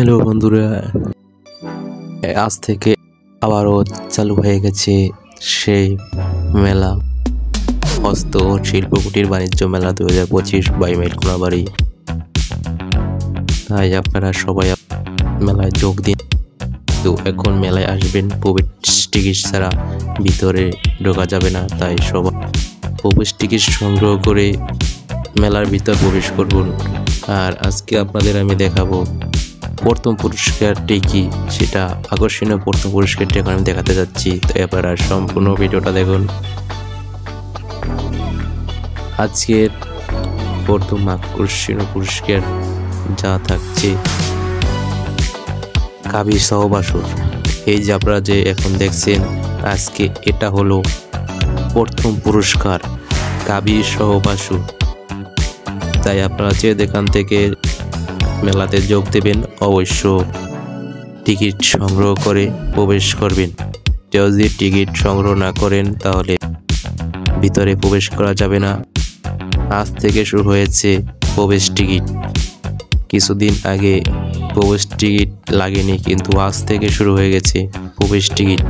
Hello বন্ধুরা, আজ থেকে আবারও চালু হয়ে গেছে সেই মেলা, হস্ত ও শিল্প কুটির বাণিজ্য মেলা 2025 বাইমাইল কোনাবাড়ি। তাই আপনারা সবাই মেলায় যোগ দিন। তো এখন মেলায় আসবেন, প্রবেশ টিকিট ছাড়া ভিতরে ঢোকা যাবে না। তাই সবাই প্রবেশ টিকিট সংগ্রহ করে মেলার ভিতর প্রবেশ করুন। আর আজকে আপনাদের আমি দেখাবো প্রথম পুরস্কারটি কি, সেটা আকর্ষণীয় প্রথম পুরস্কারটি এখন আমি দেখাতে যাচ্ছি। তো আপনারা সম্পূর্ণ ভিডিওটা দেখুন। আজকের প্রথম আকর্ষণীয় পুরস্কার যা থাকছে কাবির সহবাসুর। এই যে আপনারা যে এখন দেখছেন, আজকে এটা হলো প্রথম পুরস্কার কাবির সহবাসুর। তাই আপনারা যে এখান থেকে মেলাতে যোগ দেবেন, অবশ্য টিকিট সংগ্রহ করে প্রবেশ করবেন। কেউ যদি টিকিট সংগ্রহ না করেন তাহলে ভিতরে প্রবেশ করা যাবে না। আজ থেকে শুরু হয়েছে প্রবেশ টিকিট। কিছুদিন আগে প্রবেশ টিকিট লাগেনি, কিন্তু আজ থেকে শুরু হয়ে গেছে প্রবেশ টিকিট।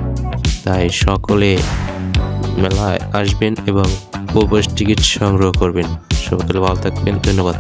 তাই সকলে মেলায় আসবেন এবং প্রবেশ টিকিট সংগ্রহ করবেন। সকলে ভালো থাকবেন, ধন্যবাদ।